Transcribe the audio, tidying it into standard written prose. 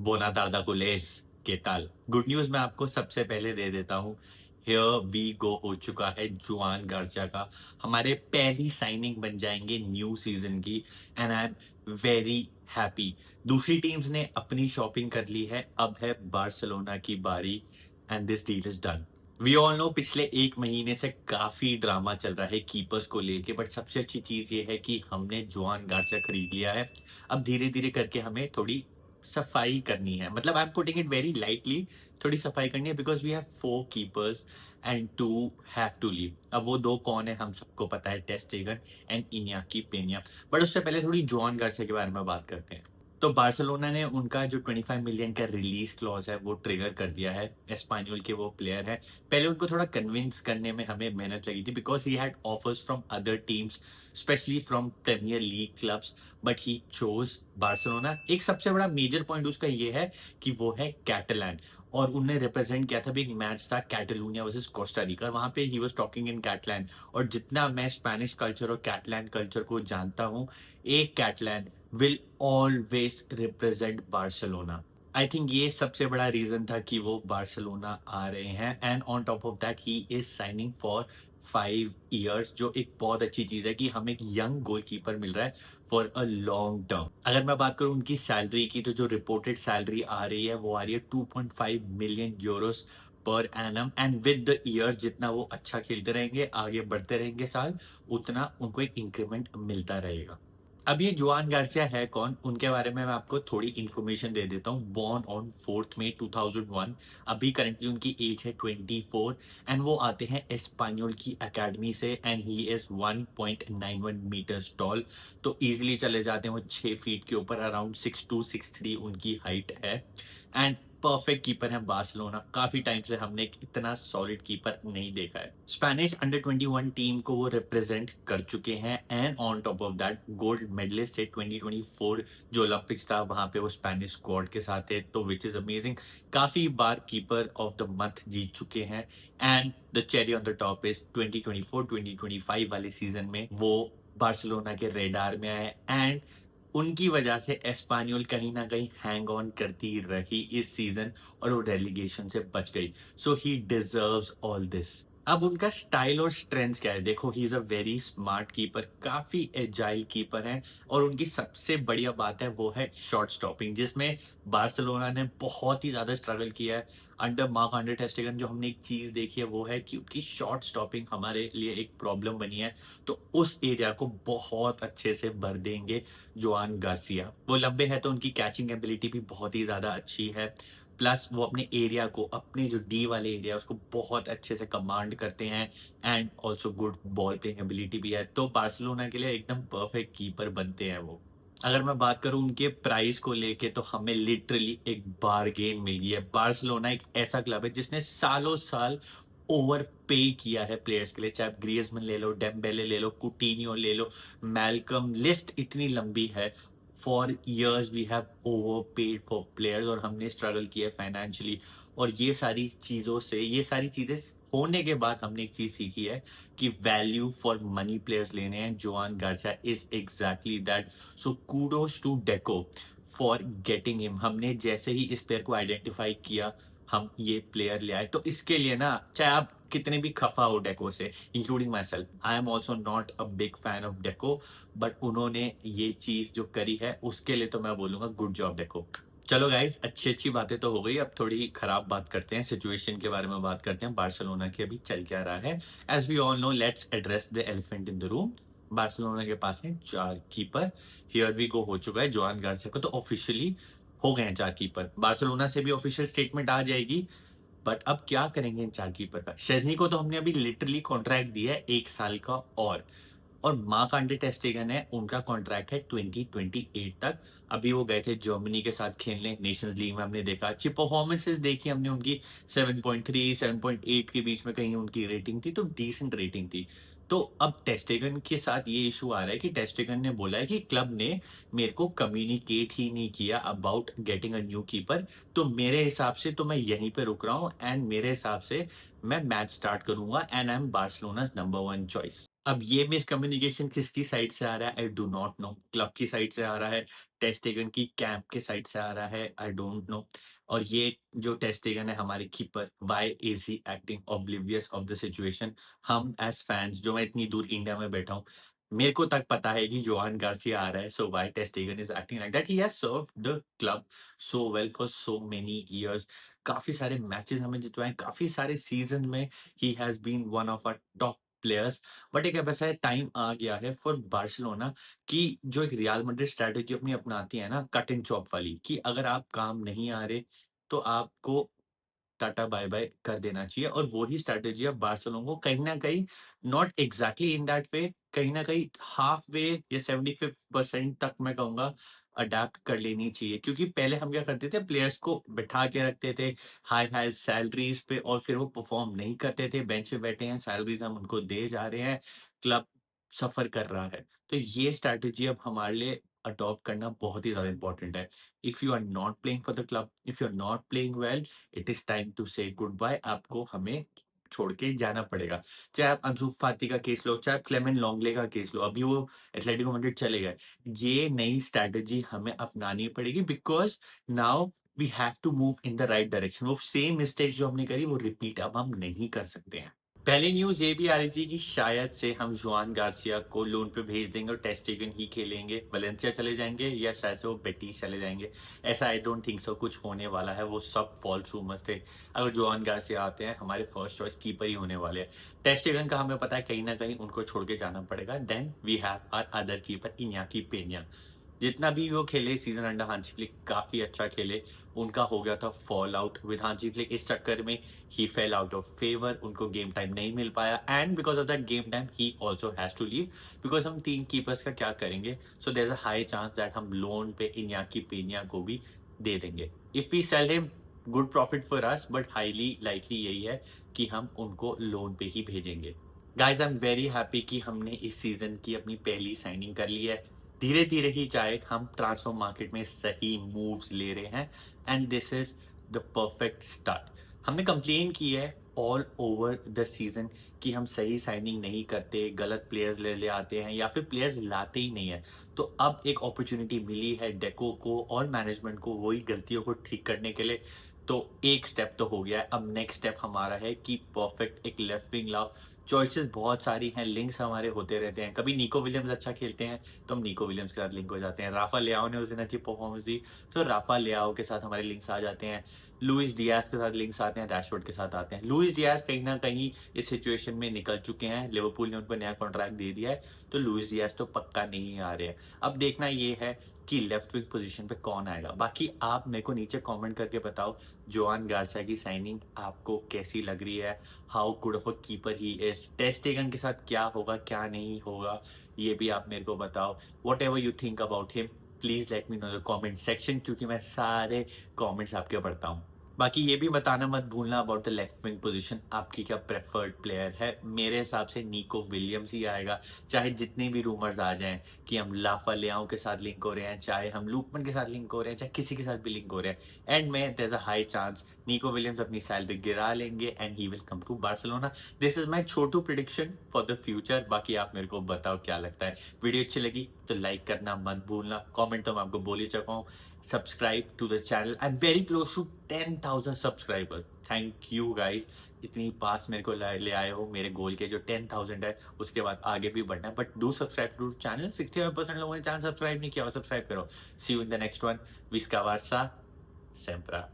बोना तारदाकुलेस के ताल गुड न्यूज मैं आपको सबसे पहले दे देता हूँ। हियर वी गो हो चुका है जुआन गार्सिया का। हमारे पहली साइनिंग बन जाएंगे न्यू सीजन की and I am very happy. दूसरी टीम्स ने अपनी शॉपिंग कर ली है, अब है बार्सिलोना की बारी and this deal is done. We all know पिछले एक महीने से काफी ड्रामा चल रहा है कीपर्स को लेके, बट सबसे अच्छी चीज ये है कि हमने जुआन गार्सिया खरीद लिया है। अब धीरे धीरे करके हमें थोड़ी सफाई करनी है, मतलब I am putting it very lightly. थोड़ी सफाई करनी है because we have 4 keepers and 2 have to leave. अब वो दो कौन है हम सबको पता है, टेर स्टेगन एंड इन्याकी पेन्या। बट उससे पहले थोड़ी जोआन गार्सिया के बारे में बात करते हैं। तो बार्सिलोना ने उनका जो 25 मिलियन का रिलीज क्लॉज है वो ट्रिगर कर दिया है। एस्पान्योल के वो प्लेयर है। पहले उनको थोड़ा कन्विंस करने में हमें मेहनत लगी थी because he had offers from other teams, specially from Premier League clubs, but he chose Barcelona. एक सबसे बड़ा मेजर पॉइंट उसका ये है कि वो है कैटलान, और उन्हें रिप्रेजेंट किया था भी। एक मैच था कैटलूनिया वर्सेस कोस्टा रिका, वहां पे ही वाज टॉकिंग इन कैटलान। और जितना मैं स्पेनिश कल्चर और कैटलान कल्चर को जानता हूँ, एक Catalan will always represent Barcelona. I think ये सबसे बड़ा रीजन था कि वो बार्सिलोना आ रहे हैं and on top of that he is signing for 5 years, जो एक बहुत अच्छी चीज है कि हमें एक यंग गोलकीपर मिल रहा है फॉर अ लॉन्ग टर्म। अगर मैं बात करूं उनकी सैलरी की, तो जो रिपोर्टेड सैलरी आ रही है वो आ रही है 2.5 million Euros per annum, and with the years जितना वो अच्छा खेलते रहेंगे, आगे बढ़ते रहेंगे साल, उतना उनको एक इंक्रीमेंट मिलता रहेगा। अब ये जुआन गार्सिया है कौन, उनके बारे में मैं आपको थोड़ी इन्फॉर्मेशन दे देता हूँ। बॉर्न ऑन 4 मई 2001। अभी करंटली उनकी एज है 24 एंड वो आते हैं एस्पान्योल की एकेडमी से and he is 1.91 metres tall. तो इजीली चले जाते हैं वो 6 फीट के ऊपर, अराउंड 6'2", 6'3" उनकी हाइट है एंड परफेक्ट कीपर है बार्सिलोना। काफी टाइम से हमने एक इतना सॉलिड कीपर नहीं देखा है। स्पेनिश अंडर 21 टीम को वो रिप्रेजेंट कर चुके हैं and on top of that gold medallist है 2024 जो ओलंपिक्स था, वहां पे वो स्पेनिश स्क्वाड के साथ है, तो विच इज अमेजिंग। काफी बार कीपर ऑफ द मंथ जीत चुके हैं and the cherry on the top is 2024-2025 वाले सीजन में वो बार्सिलोना के रेडार में आए एंड उनकी वजह से एस्पान्योल कहीं ना कहीं हैंग ऑन करती रही इस सीजन और वो रेलीगेशन से बच गई। सो ही डिजर्व्स ऑल दिस। अब उनका स्टाइल और स्ट्रेंथ क्या है, देखो he is a very smart keeper, काफी एजाइल कीपर है। और उनकी सबसे बढ़िया बात है वो है शॉट स्टॉपिंग, जिसमें बार्सिलोना ने बहुत ही ज्यादा स्ट्रगल किया है अंडर मार्क अंडर टेस्टेगन। जो हमने एक चीज देखी है वो है कि उनकी शॉट स्टॉपिंग हमारे लिए एक प्रॉब्लम बनी है, तो उस एरिया को बहुत अच्छे से भर देंगे जोआन गार्सिया। वो लंबे हैं तो उनकी कैचिंग एबिलिटी भी बहुत ही ज्यादा अच्छी है। प्लस वो अपने एरिया को, अपने जो डी वाले एरिया उसको बहुत अच्छे से कमांड करते हैं and also good ball playing ability भी है। तो बार्सिलोना के लिए एकदम परफेक्ट कीपर बनते हैं वो। अगर मैं बात करूं उनके प्राइस को लेके, तो हमें लिटरली एक बारगेन मिली है। बार्सिलोना एक ऐसा क्लब है जिसने सालों साल ओवर पे किया है प्लेयर्स के लिए, चाहे आप ग्रियजमैन ले लो, डेम्बेले ले लो, कुटिन्हो ले लो, मैल्कम, लिस्ट इतनी लंबी है। For years we have over paid for players और हमने स्ट्रगल किया है फाइनेंशियली। और ये सारी चीजों से, ये सारी चीजें होने के बाद हमने एक चीज सीखी है कि वैल्यू फॉर मनी प्लेयर्स लेने हैं। Joan Garcia is exactly that. So kudos to Deco for getting him. हमने जैसे ही इस प्लेयर को आइडेंटिफाई किया, हम ये प्लेयर ले आए। तो इसके लिए ना, चाहे आप कितने भी खफा हो डेको से, including my self, I am also not a big fan of deco, but उन्होंने ये चीज जो करी है उसके लिए तो मैं बोलूंगा गुड जॉब डेको। चलो गाइज, अच्छी अच्छी बातें तो हो गई, अब थोड़ी खराब बात करते हैं, सिचुएशन के बारे में बात करते हैं। बार्सिलोना की अभी चल क्या रहा है। As we all know, let's address the elephant in the room. Barcelona के पास है 4 कीपर। हियर वी गो हो चुका है जोआन गार्सिया को, तो ऑफिशियली हो गए हैं 4 कीपर। बार्सिलोना से भी ऑफिशियल स्टेटमेंट आ जाएगी। बट अब क्या करेंगे इन 4 कीपर का। शेजनी को तो हमने अभी लिटरली कॉन्ट्रैक्ट दिया है 1 साल का, और मार्क आंडे टेस्टेगन है, उनका कॉन्ट्रैक्ट है 2028 तक। अभी वो गए थे जर्मनी के साथ खेलने, नेशंस लीग में हमने देखा अच्छी परफॉर्मेंसेस देखी हमने उनकी। 7.3 7.8 के बीच में कहीं उनकी रेटिंग थी, तो डिसेंट रेटिंग थी। तो अब टेस्टेगन के साथ ये इशू आ रहा है कि टेस्टेगन ने बोला है कि क्लब ने मेरे को कम्युनिकेट ही नहीं किया about getting a new keeper. तो मेरे हिसाब से तो मैं यहीं पे रुक रहा हूँ एंड मेरे हिसाब से मैं मैच स्टार्ट करूंगा and I am Barcelona's number 1 choice. अब ये मिसकम्युनिकेशन किसकी साइड से आ रहा है I do not know. Club की साइड से आ रहा है, टेर स्टेगन की कैंप के साइड से आ रहा है, आई डोंट नो। और ये जो टेर स्टेगन है हमारे keeper, why is he acting oblivious of the situation? हम एज़ फैन्स जो मैं इतनी दूर इंडिया में बैठा हूँ, मेरे को तक पता है कि जोहान गार्सिया आ रहा है, so why ter Stegen is acting like that? He has served the club so well for so many years. काफ़ी सारे मैचेज़ हमें जितवाए, काफ़ी सारे सीज़न में he has been one of our top players. But एक अब ऐसा टाइम आ गया है फॉर बार्सिलोना कि जो एक रियल मैड्रिड स्ट्रैटेजी अपनी अपनाती है ना, कट एंड चॉप वाली, कि अगर आप काम नहीं आ रहे तो आपको टाटा बाय-बाय कर देना चाहिए। और वो ही स्ट्रैटेजी अब बार्सिलोना को कहीं न कहीं, not exactly in that way, कहीं न कहीं हाफ वे या 75% तक मैं कहूँगा अडैप्ट कर लेनी चाहिए। क्योंकि पहले हम क्या करते थे, प्लेयर्स को बिठा के रखते थे हाई-हाई सैलरीज़ पे, और फिर वो परफ़ॉर्म नहीं करते थे, बेंच पे बैठे हैं, सैलरीज़ हम उनको दे जा रहे हैं, क्लब सफ़र कर रहा है। तो ये स्ट्रैटेजी अब हमारे लिए अडॉप्ट करना बहुत ही ज़्यादा इम्पोर्टेंट है। If you are not playing for the club, if you are not playing well, it is time to say good bye. आपको हमें छोड़ के जाना पड़ेगा। चाहे आप अंसु फाती का केस लो, चाहे आप क्लेमेंट लोंगले का केस लो, अभी वो एटलेटिको मैड्रिड चले गए। ये नई स्ट्रैटेजी हमें अपनानी पड़ेगी, because now we have to move in the right direction. वो सेम मिस्टेक्स जो हमने करी वो रिपीट अब हम नहीं कर सकते हैं। पहले न्यूज़ ये भी आ रही थी कि शायद से हम जुआन गार्सिया को लोन पे भेज देंगे और टेर स्टेगन ही खेलेंगे, वलेंसिया चले जाएँगे या शायद से वो बेटिस चले जाएँगे। ऐसा आई डोंट थिंक सो कुछ होने वाला है, वो सब फॉल्स रूमर्स थे। अगर जुआन गार्सिया आते हैं, हमारे फर्स्ट चॉइस कीपर ही होने वाले हैं। टेर स्टेगन का हमें पता है कहीं न कहीं उनको छोड़ के जाना पड़ेगा, then we have our other keeper Iñaki Peña. जितना भी वो खेले सीज़न अंडर हांसी फ्लिक, काफ़ी अच्छा खेले। उनका हो गया था fall out with Hansi Flick, इस चक्कर में ही फेल आउट ऑफ फेवर, उनको गेम टाइम नहीं मिल पाया, and because of that game time he also has to leave, because हम 3 कीपर्स का क्या करेंगे? So there is a high chance that हम लोन पे इñaki पेña को भी दे देंगे। If we sell him, good profit for us, but highly likely यही है कि हम उनको लोन पे ही भेजेंगे। Guys, I am very happy कि हमने इस सीज़न की अपनी पहली साइनिंग कर ली है। धीरे-धीरे ही चाहे हम ट्रांसफर मार्केट में सही मूव्स ले रहे हैं, and this is the perfect start. हमने कंप्लेन की है ऑल ओवर द सीज़न कि हम सही साइनिंग नहीं करते, गलत प्लेयर्स ले आते हैं या फिर प्लेयर्स लाते ही नहीं हैं। तो अब एक अपॉर्च्युनिटी मिली है डेको को और मैनेजमेंट को वही गलतियों को ठीक करने के लिए। तो एक स्टेप तो हो गया है, अब नेक्स्ट स्टेप हमारा है कि परफेक्ट एक लेफ्ट विंग लाओ। चॉइसेस बहुत सारी हैं, लिंक्स हमारे होते रहते हैं। कभी निको विलियम्स अच्छा खेलते हैं, तो हम निको विलियम्स के साथ लिंक हो जाते हैं। राफा लियाओ ने उस दिन अच्छी परफॉर्मेंस दी, तो राफा लियाओ के साथ हमारे लिंक्स आ जाते हैं। लुइस डियाज़ के साथ लिंक्स आते हैं, रैशफोर्ड के साथ आते हैं। लुइस डियाज़ कहीं न कहीं इस सिचुएशन में निकल चुके हैं, लिवरपूल ने उनको नया कॉन्ट्रैक्ट दे दिया है, तो लुइस डियाज़ तो पक्का नहीं आ रहे हैं। अब देखना ये है कि लेफ्ट विंग पोज़ीशन पे कौन आएगा। बाकी आप मेरे को नीचे कमेंट करके बताओ, जोआन गार्सिया की साइनिंग आपको कैसी लग रही है? How good of a keeper he is? टेर स्टेगन के साथ क्या होगा, क्या नहीं होगा, ये भी आप मेरे को बताओ। Whatever you think about him, please let me know in the comment section, क्योंकि मैं सारे कमेंट्स आपके पढ़ता हूँ। बाकी ये भी बताना मत भूलना about the left wing position, आपकी क्या प्रेफर्ड प्लेयर है? मेरे हिसाब से निको विलियम्स ही आएगा, चाहे जितने भी रूमर्स आ जाएँ कि हम लाफा लियाओ के साथ लिंक हो रहे हैं, चाहे हम लुकमन के साथ लिंक हो रहे हैं, चाहे किसी के साथ भी लिंक हो रहे हैं। एंड में there is a high chance Nico Williams अपनी सैलरी गिरा लेंगे and he will come to Barcelona. This is my छोटू प्रेडिक्शन फॉर द फ्यूचर। बाकी आप मेरे को बताओ क्या लगता है? वीडियो अच्छी लगी तो लाइक करना मत भूलना, कमेंट तो मैं आपको बोल ही चुका हूँ। Subscribe to the channel, I am very close to 10,000 subscriber. Thank you guys, इतनी पास मेरे को ले आए हो मेरे गोल के जो 10,000 है, उसके बाद आगे भी बढ़ना है। But do subscribe to channel. 65% लोगों ने चैनल सब्सक्राइब नहीं किया, सब्सक्राइब करो। See you in the next one. विस्का वार्सा, सेम्प्रा।